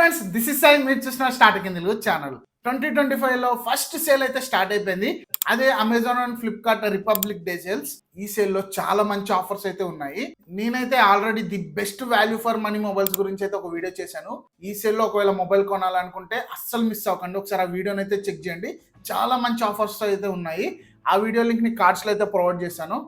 Friends, this is Sai. మీరు చూసిన starting in Telugu channel. 2025లో ఫస్ట్ సేల్ అయితే స్టార్ట్ అయిపోయింది. అదే Amazon and Flipkart republic day sales. ఈ సేల్ లో చాలా మంచి ఆఫర్స్ అయితే ఉన్నాయి. నేనైతే already the best value for money mobiles గురించి అయితే ఒక వీడియో చేశాను. ఈ సేల్ లో ఒకవేళ మొబైల్ కొనాలనుకుంటే అస్సలు మిస్ అవ్వకండి. ఒకసారి ఆ వీడియోని అయితే చెక్ చేయండి. చాలా మంచి ఆఫర్స్ అయితే ఉన్నాయి. ఆ వీడియో లింక్ ని కార్డ్స్ లో అయితే ప్రొవైడ్ చేశాను.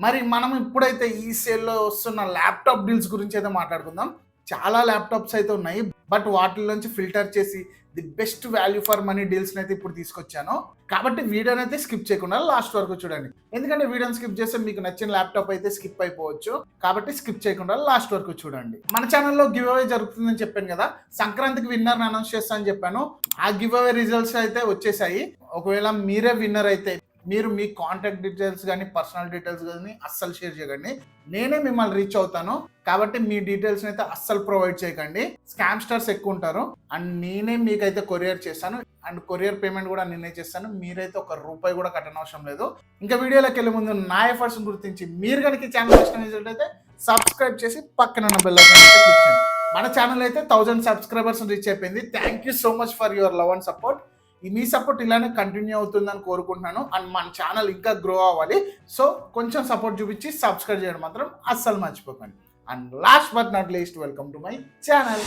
మరి మనం ఇప్పుడైతే ఈ సేల్ లో వస్తున్న ల్యాప్టాప్ డీల్స్ గురించి అయితే మాట్లాడుకుందాం. చాలా ల్యాప్టాప్స్ అయితే ఉన్నాయి, బట్ వాటిలోంచి ఫిల్టర్ చేసి the best value for money deals అయితే ఇప్పుడు తీసుకొచ్చాను. కాబట్టి వీడియోని అయితే స్కిప్ చేయకుండా లాస్ట్ వరకు చూడండి. ఎందుకంటే వీడియోని స్కిప్ చేస్తే మీకు నచ్చిన ల్యాప్టాప్ అయితే స్కిప్ అయిపోవచ్చు. కాబట్టి స్కిప్ చేయకుండా లాస్ట్ వరకు చూడండి. మన ఛానల్లో గివ్ అవే జరుగుతుందని చెప్పాను కదా, సంక్రాంతికి విన్నర్ అనౌన్స్ చేస్తానని చెప్పాను. ఆ గివ్ అవే రిజల్ట్స్ అయితే వచ్చేసాయి. ఒకవేళ మీరే విన్నర్ అయితే మీరు మీ కాంటాక్ట్ డీటెయిల్స్ కానీ పర్సనల్ డీటెయిల్స్ కానీ అస్సలు షేర్ చేయకండి. నేనే మిమ్మల్ని రీచ్ అవుతాను. కాబట్టి మీ డీటెయిల్స్ అయితే అస్సలు ప్రొవైడ్ చేయకండి. స్కామ్స్టర్స్ ఎక్కువ ఉంటారు. అండ్ నేనే మీకైతే కొరియర్ చేస్తాను. అండ్ కొరియర్ పేమెంట్ కూడా నేనే చేస్తాను. మీరైతే ఒక రూపాయి కూడా కట్టనవసరం లేదు. ఇంకా వీడియోలోకి వెళ్ళే ముందు నా ఎఫర్ట్స్ గుర్తించి మీరు కనుక ఈ ఛానల్ ఇష్టమైతే సబ్స్క్రైబ్ చేసి పక్కన ఉన్న బెల్ ఐకాన్ అయితే క్లిక్ చేయండి. మన ఛానల్ అయితే 1000 సబ్స్క్రైబర్స్ రీచ్ అయిపోయింది. Thank you so much for your love and support. Me support ఇలానే కంటిన్యూ అవుతుందని కోరుకుంటున్నాను. అండ్ మన ఛానల్ ఇంకా గ్రో అవ్వాలి. సో కొంచెం సపోర్ట్ చూపించి సబ్స్క్రైబ్ చేయడం మాత్రం అస్సలు మర్చిపోకండి. And last but not least, welcome to my channel.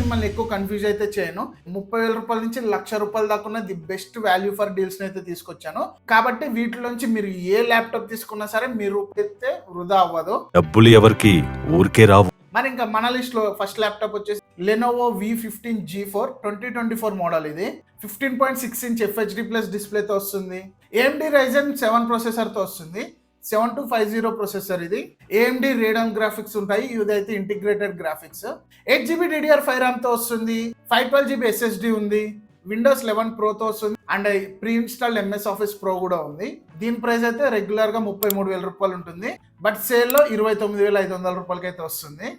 మిమ్మల్ని ఎక్కువ కన్ఫ్యూజ్ అయితే చేయను. 30,000 రూపాయల నుంచి 1,00,000 రూపాయల దాకా ఉన్న the best value for deals అయితే తీసుకొచ్చాను. కాబట్టి వీటిలోంచి మీరు ఏ ల్యాప్టాప్ తీసుకున్నా సరే మీరు పెడితే వృధా అవ్వదు. డబ్బులు ఎవరికి ఊరికే రావు. మరి ఇంకా మన లిస్ట్ లో ఫస్ట్ ల్యాప్టాప్ వచ్చేసి లెనోవో V15 G4 2024 మోడల్. ఇది 15.6 ఇంచ్ FHD ప్లస్ డిస్ప్లేతో వస్తుంది. AMD Ryzen 7 ప్రాసెసర్ తో వస్తుంది. 7250 ప్రాసెసర్. ఇది AMD రేడియన్ గ్రాఫిక్స్ ఉంటాయి. ఇదైతే integrated graphics. 8GB DDR5 RAM తో వస్తుంది. 512GB SSD ఉంది. విండోస్ 11 Pro తో వస్తుంది. And pre installed MS Office Pro కూడా ఉంది. దీని ప్రైస్ అయితే రెగ్యులర్ గా 33,000 రూపాయలు ఉంటుంది. బట్ సేల్ లో 29,500 రూపాయలకి అయితే వస్తుంది.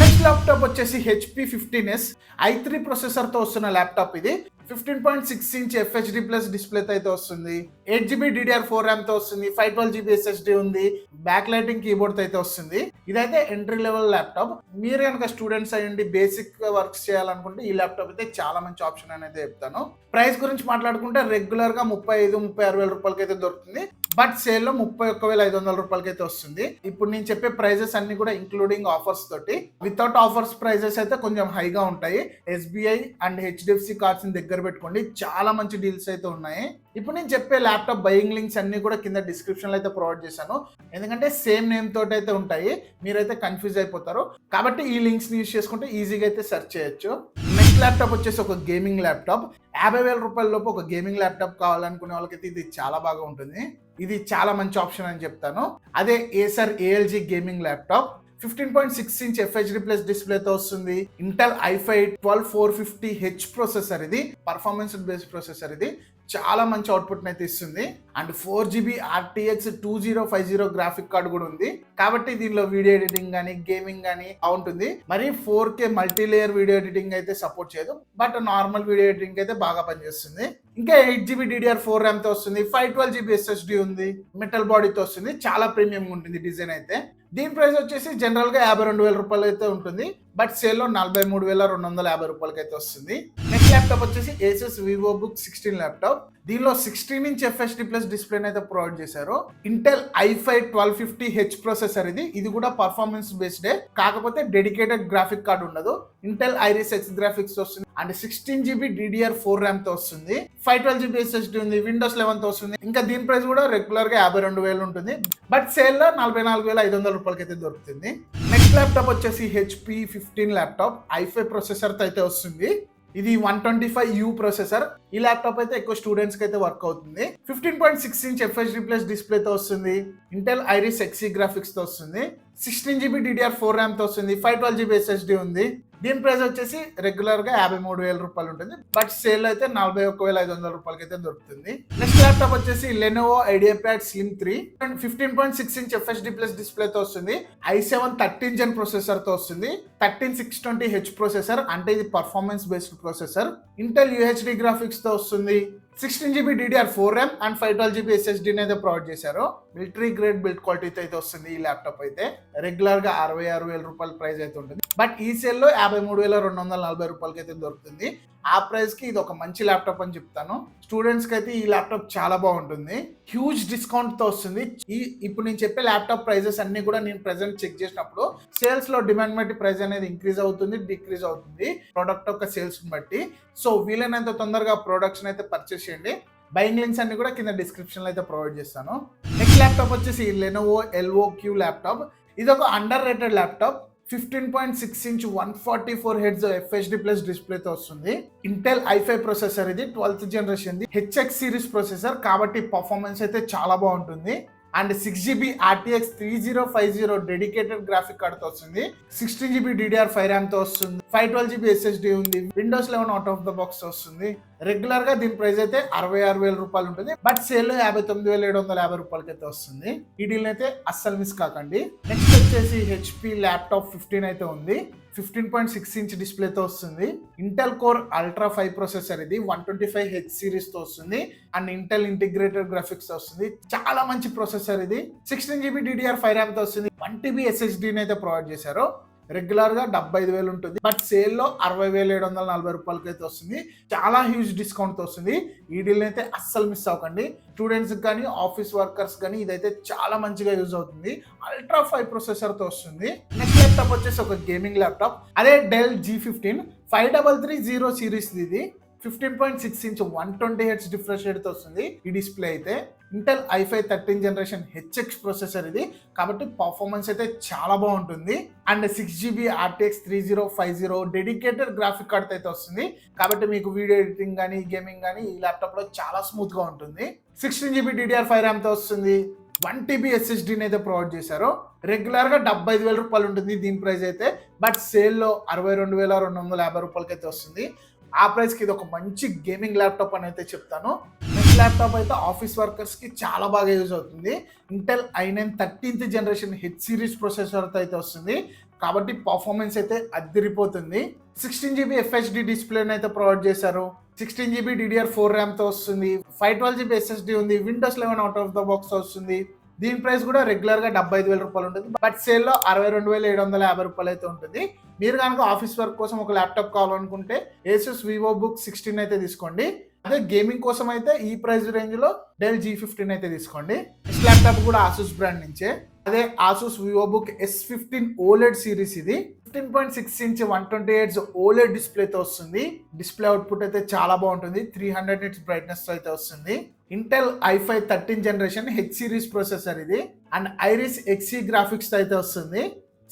నెక్స్ట్ ల్యాప్టాప్ వచ్చేసి HP 15s i3 ప్రాసెసర్ తో వస్తున్న ల్యాప్టాప్. ఇది 15.6 ఇంచ్ FHD ప్లస్ డిస్ప్లేతో అయితే వస్తుంది. 8GB DDR4 RAM తో వస్తుంది. 512GB SSD ఉంది. బ్యాక్ లైటింగ్ కీబోర్డ్ తో అయితే వస్తుంది. ఇదైతే ఎంట్రీ లెవెల్ ల్యాప్టాప్. మీరు కనుక స్టూడెంట్స్ అయ్యండి బేసిక్ వర్క్స్ చేయాలనుకుంటే ఈ ల్యాప్టాప్ అయితే చాలా మంచి ఆప్షన్ అని అయితే చెప్తాను. ప్రైస్ గురించి మాట్లాడుకుంటే రెగ్యులర్ గా 35,000-36,000 రూపాయలకి అయితే దొరుకుతుంది. బట్ సేల్ లో 31,500 రూపాయలకి అయితే వస్తుంది. ఇప్పుడు నేను చెప్పే ప్రైజెస్ అన్ని కూడా ఇంక్లూడింగ్ ఆఫర్స్ తోటి. వితౌట్ ఆఫర్స్ ప్రైజెస్ అయితే కొంచెం హైగా ఉంటాయి. SBI అండ్ HDFC కార్డ్స్ ని దగ్గర పెట్టుకోండి. చాలా మంచి డీల్స్ అయితే ఉన్నాయి. ఇప్పుడు నేను చెప్పే ల్యాప్టాప్ బయింగ్ లింక్స్ అన్ని కూడా కింద డిస్క్రిప్షన్ లో అయితే ప్రొవైడ్ చేశాను. ఎందుకంటే సేమ్ నేమ్ తోటి అయితే ఉంటాయి. మీరైతే కన్ఫ్యూజ్ అయిపోతారు. కాబట్టి ఈ లింక్స్ ని యూజ్ చేసుకుంటే ఈజీగా అయితే సెర్చ్ చేయొచ్చు. నెక్స్ట్ ల్యాప్టాప్ వచ్చేసి ఒక గేమింగ్ ల్యాప్టాప్. 50,000 రూపాయల లోపు ఒక గేమింగ్ ల్యాప్టాప్ కావాలనుకునే వాళ్ళకైతే ఇది చాలా బాగా ఉంటుంది. ఇది చాలా మంచి ఆప్షన్ అని చెప్తాను. అదే Acer ALG gaming laptop. 15.6 inch FHD plus డిస్ప్లేతో వస్తుంది. Intel i5 12450H processor. ఇది పర్ఫార్మెన్స్ బేస్డ్ ప్రాసెసర్. ఇది చాలా మంచి అవుట్పుట్ అయితే ఇస్తుంది. And 4GB RTX 2050 graphic card కూడా ఉంది. కాబట్టి దీనిలో వీడియో ఎడిటింగ్ కానీ గేమింగ్ కానీ ఉంటుంది. మరి 4K మల్టీలేయర్ వీడియో ఎడిటింగ్ అయితే సపోర్ట్ చేయదు. బట్ నార్మల్ వీడియో ఎడిటింగ్ అయితే బాగా పనిచేస్తుంది. ఇంకా 8GB DDR4 RAM తో వస్తుంది. 512GB SSD ఉంది. మెటల్ బాడీతో వస్తుంది. చాలా ప్రీమియం ఉంటుంది డిజైన్ అయితే. దీని ప్రైస్ వచ్చేసి జనరల్ గా 52,000 రూపాయలు అయితే ఉంటుంది. బట్ సేల్ లో 43,250 రూపాయలకి అయితే వస్తుంది. నెక్స్ట్ ల్యాప్టాప్ వచ్చేసి Asus VivoBook 16 ల్యాప్టాప్. దీనిలో 16 ఇంచ్ FHD ప్లస్ డిస్ప్లే అయితే ప్రొవైడ్ చేశారు. Intel i5 1250H processor. ఇది కూడా పర్ఫార్మెన్స్ బేస్డే, కాకపోతే డెడికేటెడ్ గ్రాఫిక్ కార్డ్ ఉండదు. ఇంటెల్ Iris X గ్రాఫిక్స్ వస్తుంది. అండ్ 16GB DDR4 RAM తో వస్తుంది. 512GB SSD ఉంది. విండోస్ 11 తో వస్తుంది. ఇంకా దీని ప్రైస్ కూడా రెగ్యులర్ గా 52,000 ఉంటుంది. బట్ సేల్ లో 44,500 రూపాయలకి అయితే దొరుకుతుంది. నెక్స్ట్ ల్యాప్టాప్ వచ్చేసి HP 15 ల్యాప్టాప్. i5 ప్రాసెసర్ తో అయితే వస్తుంది. ఇది 125U ప్రాసెసర్. ఈ ల్యాప్టాప్ అయితే ఎక్కువ స్టూడెంట్స్ కి అయితే వర్క్ అవుతుంది. 15.6 ఇంచ్ FHD ప్లస్ డిస్ప్లేతో వస్తుంది. ఇంటెల్ Iris Xe గ్రాఫిక్స్ తో వస్తుంది. 16GB DDR4 RAM తో వస్తుంది. 512GB SSD ఉంది. దీని ప్రైస్ వచ్చేసి రెగ్యులర్ గా 53,000 రూపాయలు ఉంటుంది. బట్ సేల్ అయితే 41,500 రూపాయలకి అయితే దొరుకుతుంది. నెక్స్ట్ ల్యాప్టాప్ వచ్చేసి Lenovo IdeaPad Slim 3 15.6 inch FHD plus డిస్ప్లేతో వస్తుంది. i7 13th gen ప్రాసెసర్ తో వస్తుంది. 13620H ప్రాసెసర్, అంటే ఇది performance based processor. Intel UHD graphics తో వస్తుంది. 16 GB DDR4 RAM and 512 GB SSDని అయితే ప్రొవైడ్ చేశారు. మిలిటరీ గ్రేడ్ బిల్డ్ క్వాలిటీతో అయితే వస్తుంది ఈ ల్యాప్టాప్ అయితే. రెగ్యులర్ గా 66,000 రూపాయల ప్రైస్ అయితే ఉంటుంది. బట్ ఈ సేల్ లో 53,240 రూపాయలకి అయితే దొరుకుతుంది. ఆ ప్రైస్ కి ఇది ఒక మంచి ల్యాప్టాప్ అని చెప్తాను. స్టూడెంట్స్ కి అయితే ఈ ల్యాప్టాప్ చాలా బాగుంటుంది. హ్యూజ్ డిస్కౌంట్ తో వస్తుంది. ఇప్పుడు నేను చెప్పే ల్యాప్టాప్ ప్రైజెస్ అన్ని కూడా నేను ప్రెసెంట్ చెక్ చేసినప్పుడు సేల్స్ లో డిమాండ్ బట్టి ప్రైస్ అనేది ఇంక్రీజ్ అవుతుంది, డిక్రీజ్ అవుతుంది ప్రొడక్ట్ యొక్క సేల్స్ బట్టి. సో వీలైనంత తొందరగా ప్రొడక్ట్స్ అయితే పర్చేస్ చేయండి. బయింగ్ లింక్స్ అన్ని కూడా కింద డిస్క్రిప్షన్ లో అయితే ప్రొవైడ్ చేస్తాను. నెక్స్ట్ ల్యాప్టాప్ వచ్చేసి లెనోవో LOQ ల్యాప్టాప్. ఇది ఒక underrated laptop. 15.6 inch 144 hertz FHD plus డిస్ప్లేతో వస్తుంది. ఇంటెల్ i5 ప్రాసెసర్, ఇది 12th generation HX series processor కాబట్టి పర్ఫార్మెన్స్ అయితే చాలా బాగుంటుంది. And 6 GB RTX 3050 dedicated graphic card తో వస్తుంది. 16 GB DDR5 ర్యామ్ తో వస్తుంది. 512 GB SSD ఉంది. Windows 11 out of the box వస్తుంది. రెగ్యులర్ గా దీని ప్రైస్ అయితే 66,000 రూపాయలు ఉంటుంది. బట్ సేల్ లో 59,750 రూపాయలకి అయితే వస్తుంది. ఈ డీల్ అయితే అస్సలు మిస్ కాకండి. నెక్స్ట్ వచ్చేసి HP ల్యాప్టాప్ 15 అయితే ఉంది. 15.6 ఇంచ్ డిస్ప్లేతో వస్తుంది. ఇంటెల్ కోర్ అల్ట్రా 5 ప్రాసెసర్, ఇది 125H సిరీస్ తో వస్తుంది. అండ్ ఇంటెల్ ఇంటిగ్రేటెడ్ గ్రాఫిక్స్ తో వస్తుంది. చాలా మంచి ప్రాసెసర్ ఇది. 16 GB DDR5 ర్యామ్ తో వస్తుంది. 1 TB SSDని అయితే ప్రొవైడ్ చేశారు. రెగ్యులర్ గా 75,000 ఉంటుంది. బట్ సేల్ లో 60,740 రూపాయలకి అయితే వస్తుంది. చాలా హ్యూజ్ డిస్కౌంట్ తో వస్తుంది. ఈ డీల్ అయితే అస్సలు మిస్ అవ్వకండి. స్టూడెంట్స్ కానీ ఆఫీస్ వర్కర్స్ కానీ ఇదైతే చాలా మంచిగా యూజ్ అవుతుంది. అల్ట్రా 5 ప్రాసెసర్ తో వస్తుంది. నెక్స్ట్ ల్యాప్టాప్ వచ్చేసి ఒక గేమింగ్ ల్యాప్టాప్. అదే డెల్ G15 5330 సిరీస్. ఇది 15.6 ఇంచ్ 120Hz రిఫ్రెష్ రేట్ తో వస్తుంది. ఈ డిస్ప్లే అయితే Intel i5 13th generation HX processor ఇది కాబట్టి పర్ఫార్మెన్స్ అయితే చాలా బాగుంటుంది. And 6 GB RTX 3050 dedicated graphic card అయితే వస్తుంది కాబట్టి మీకు వీడియో ఎడిటింగ్ కానీ గేమింగ్ కానీ ఈ ల్యాప్టాప్ లో చాలా స్మూత్ గా ఉంటుంది. 16 GB DDR5 ర్యామ్ తో వస్తుంది. 1 TB SSDని అయితే ప్రొవైడ్ చేశారు. రెగ్యులర్ గా 75,000 రూపాయలు ఉంటుంది దీని ప్రైస్ అయితే. బట్ సేల్ లో 62,250 రూపాయలకి అయితే వస్తుంది. ఆ ప్రైస్ కి ఇది ఒక మంచి గేమింగ్ ల్యాప్టాప్ అని అయితే చెప్తాను. నెక్స్ట్ ల్యాప్టాప్ అయితే ఆఫీస్ వర్కర్స్ కి చాలా బాగా యూజ్ అవుతుంది. Intel i9 13th generation H series processor అయితే వస్తుంది కాబట్టి పర్ఫార్మెన్స్ అయితే అదిరిపోతుంది. 16 GB FHD డిస్ప్లేని అయితే ప్రొవైడ్ చేశారు. 16 GB DDR4 ర్యామ్ తో వస్తుంది. 512 GB SSD ఉంది. Windows 11 out of the box వస్తుంది. దీని ప్రైస్ కూడా రెగ్యులర్ గా 75,000 రూపాయలు ఉంటుంది. బట్ సేల్ లో 62,750 రూపాయలు అయితే ఉంటుంది. మీరు కనుక ఆఫీస్ వర్క్ కోసం ఒక ల్యాప్టాప్ కావాలనుకుంటే Asus VivoBook 16 అయితే తీసుకోండి. అదే గేమింగ్ కోసం అయితే ఈ ప్రైస్ రేంజ్ లో డెల్ G15 అయితే తీసుకోండి. నెక్స్ట్ ల్యాప్టాప్ కూడా Asus బ్రాండ్ నుంచే. అదే Asus VivoBook S15 OLED series. ఇది 15.6 ఇంచ్ 120Hz OLED డిస్ప్లేతో వస్తుంది. డిస్ప్లే అవుట్పుట్ అయితే చాలా బాగుంటుంది. 300 nits బ్రైట్నెస్ తో అయితే వస్తుంది. Intel i5 13th generation H series processor ఇది. అండ్ Iris Xe గ్రాఫిక్స్ తో అయితే వస్తుంది.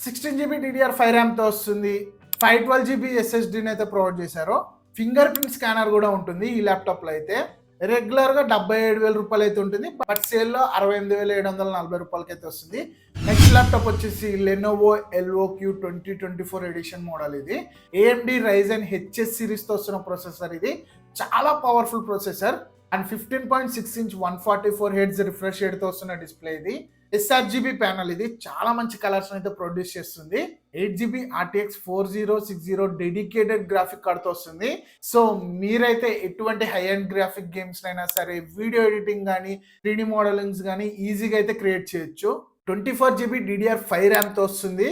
16 GB DDR5 ర్యామ్ తో వస్తుంది. 512 GB SSDని అయితే ప్రొవైడ్ చేశారు. ఫింగర్ ప్రింట్ స్కానర్ కూడా ఉంటుంది ఈ ల్యాప్టాప్ లో అయితే. రెగ్యులర్ గా 77,000 రూపాయలు అయితే ఉంటుంది. బట్ సేల్ లో 68,740 రూపాయలకి అయితే వస్తుంది. నెక్స్ట్ ల్యాప్టాప్ వచ్చేసి లెనోవో LOQ 2024 ఎడిషన్ మోడల్. ఇది AMD Ryzen HS సిరీస్ తో వస్తున్న ప్రాసెసర్. ఇది చాలా powerful processor. And 15.6 inch 144Hz refresh rate తో వస్తున్న డిస్ప్లే. ఇది sRGB ప్యానల్. ఇది చాలా మంచి కలర్స్ అయితే ప్రొడ్యూస్ చేస్తుంది. 8 GB RTX 4060 dedicated graphic card తో వస్తుంది. సో మీరైతే ఎటువంటి హై అండ్ గ్రాఫిక్ గేమ్స్ అయినా సరే వీడియో ఎడిటింగ్ కానీ 3D మోడలింగ్స్ కానీ ఈజీగా అయితే క్రియేట్ చేయొచ్చు. 24 GB DDR5 ర్యామ్ తో వస్తుంది.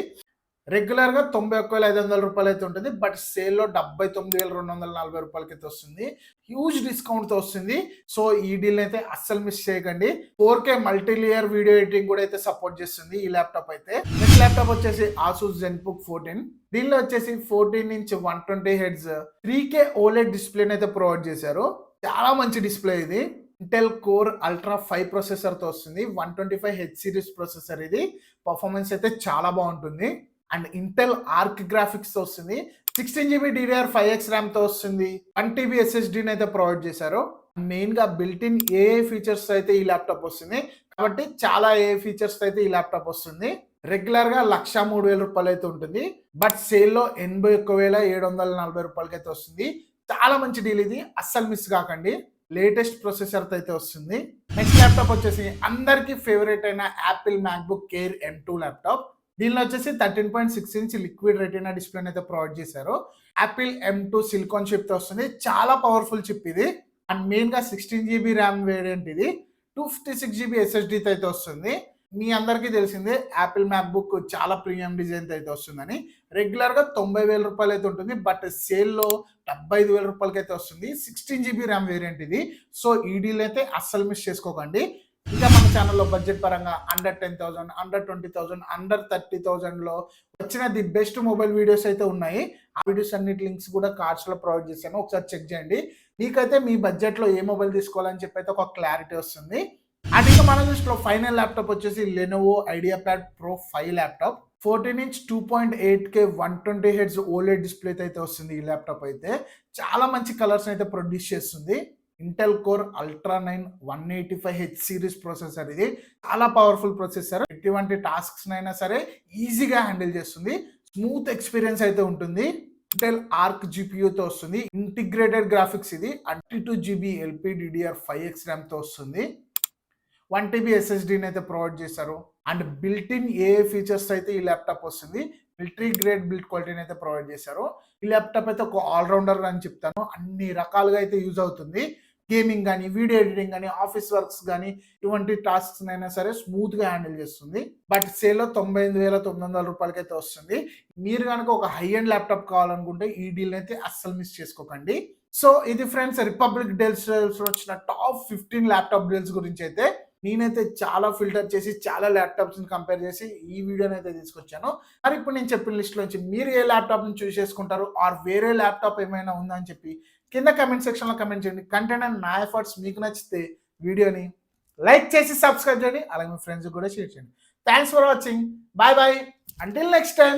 రెగ్యులర్ గా 91,500 రూపాయలు అయితే ఉంటుంది. బట్ సేల్ లో 79,240 రూపాయలకి అయితే వస్తుంది. హ్యూజ్ డిస్కౌంట్ తో వస్తుంది. సో ఈ డీల్ అయితే అస్సలు మిస్ చేయకండి. 4K multi layer video editing కూడా అయితే సపోర్ట్ చేస్తుంది ఈ ల్యాప్టాప్ అయితే. నెక్స్ట్ ల్యాప్టాప్ వచ్చేసి Asus ZenBook 14. దీనిలో వచ్చేసి 14 ఇంచ్ 120Hz 3K OLED డిస్ప్లేని అయితే ప్రొవైడ్ చేశారు. చాలా మంచి డిస్ప్లే ఇది. ఇంటెల్ కోర్ అల్ట్రా 5 ప్రాసెసర్ తో వస్తుంది. 125H series processor. ఇది పర్ఫార్మెన్స్ అయితే చాలా బాగుంటుంది. అండ్ ఇంటెల్ ఆర్క్ గ్రాఫిక్స్ తో వస్తుంది. 16 GB DDR5X ర్యామ్ తో వస్తుంది. 1 TB SSDని అయితే ప్రొవైడ్ చేశారు. మెయిన్ గా బిల్ట్ ఇన్ AI ఫీచర్స్ అయితే ఈ ల్యాప్టాప్ వస్తుంది కాబట్టి చాలా AI ఫీచర్స్ అయితే ఈ ల్యాప్టాప్ వస్తుంది. రెగ్యులర్ గా 103,000 రూపాయలు అయితే ఉంటుంది. బట్ సేల్ లో 81,740 రూపాయలకి అయితే వస్తుంది. చాలా మంచి డీల్ ఇది, అస్సలు మిస్ కాకండి. లేటెస్ట్ ప్రొసెసర్ అయితే వస్తుంది. నెక్స్ట్ ల్యాప్టాప్ వచ్చేసి అందరికి ఫేవరెట్ అయిన Apple MacBook air M2 laptop. దీనిలో వచ్చేసి 13.6 ఇంచ్ లిక్విడ్ రెటీనా డిస్ప్లేని అయితే ప్రొవైడ్ చేశారు. యాపిల్ M2 సిలికాన్ చిప్ తో వస్తుంది. చాలా పవర్ఫుల్ చిప్ ఇది. అండ్ మెయిన్గా 16 GB ర్యామ్ వేరియంట్ ఇది, 256 GB SSDతో అయితే వస్తుంది. మీ అందరికీ తెలిసిందే యాపిల్ మ్యాక్బుక్ చాలా ప్రీమియం డిజైన్తో అయితే వస్తుందని. రెగ్యులర్గా 90,000 రూపాయలు అయితే ఉంటుంది, బట్ సేల్లో 75,000 రూపాయలకి అయితే వస్తుంది. 16 GB ర్యామ్ వేరియంట్ ఇది. సో ఈ డీల్ అయితే అస్సలు మిస్ చేసుకోకండి. ఇంకా మన ఛానల్లో బడ్జెట్ పరంగా అండర్ 10,000, అండర్ 20,000, అండర్ 30,000లో వచ్చిన ది బెస్ట్ మొబైల్ వీడియోస్ అయితే ఉన్నాయి. ఆ వీడియోస్ అన్నిటి లింక్స్ కూడా కార్డ్స్లో ప్రొవైడ్ చేశాను, ఒకసారి చెక్ చేయండి. మీకైతే మీ బడ్జెట్లో ఏ మొబైల్ తీసుకోవాలని చెప్పి అయితే ఒక క్లారిటీ వస్తుంది. అండ్ ఇంకా మన లిస్ట్లో ఫైనల్ ల్యాప్టాప్ వచ్చేసి Lenovo IdeaPad pro 5 laptop. 14" 2.8K 120Hz OLED display అయితే వస్తుంది. ఈ ల్యాప్టాప్ అయితే చాలా మంచి కలర్స్ అయితే ప్రొడ్యూస్ చేస్తుంది. Intel core ultra 9 185H series processor. ఇది చాలా పవర్ఫుల్ ప్రాసెసర్. ఎటువంటి టాస్క్స్ అయినా సరే ఈజీగా హ్యాండిల్ చేస్తుంది. స్మూత్ ఎక్స్పీరియన్స్ అయితే ఉంటుంది. ఇంటెల్ ఆర్క్ GPUతో వస్తుంది. ఇంటిగ్రేటెడ్ గ్రాఫిక్స్ ఇది. 32 GB LPDDR5X ర్యామ్తో వస్తుంది. 1 TB SSDని అయితే ప్రొవైడ్ చేశారు. And built in AI features అయితే ఈ ల్యాప్టాప్ వస్తుంది. మిలిటరీ గ్రేడ్ బిల్డ్ క్వాలిటీని అయితే ప్రొవైడ్ చేశారు. ఈ ల్యాప్టాప్ అయితే ఒక ఆల్రౌండర్ అని చెప్తాను, అన్ని రకాలుగా అయితే యూజ్ అవుతుంది. గేమింగ్ కానీ, వీడియో ఎడిటింగ్ కానీ, ఆఫీస్ వర్క్స్ కానీ, ఇటువంటి టాస్క్స్ అయినా సరే స్మూత్గా హ్యాండిల్ చేస్తుంది. బట్ సేల్లో 98,900 రూపాయలకి అయితే వస్తుంది. మీరు కనుక ఒక హై ఎండ్ ల్యాప్టాప్ కావాలనుకుంటే ఈ డీల్ అయితే అస్సలు మిస్ చేసుకోకండి. సో ఇది ఫ్రెండ్స్, రిపబ్లిక్ డీల్స్ వచ్చిన టాప్ 15 ల్యాప్టాప్ డీల్స్ గురించి అయితే నేనైతే చాలా ఫిల్టర్ చేసి చాలా ల్యాప్టాప్స్ని కంపేర్ చేసి ఈ వీడియోని అయితే తీసుకొచ్చాను. మరి ఇప్పుడు నేను చెప్పిన లిస్ట్లో నుంచి మీరు ఏ ల్యాప్టాప్ని చూస్ చేసుకుంటారు, ఆర్ వేరే ల్యాప్టాప్ ఏమైనా ఉందని చెప్పి కింద కమెంట్ సెక్షన్లో కమెంట్ చేయండి. కంటెంట్ అండ్ నా ఎఫర్ట్స్ మీకు నచ్చితే వీడియోని లైక్ చేసి సబ్స్క్రైబ్ చేయండి, అలాగే మీ ఫ్రెండ్స్కి కూడా షేర్ చేయండి. Thanks for watching. Bye bye, until next time.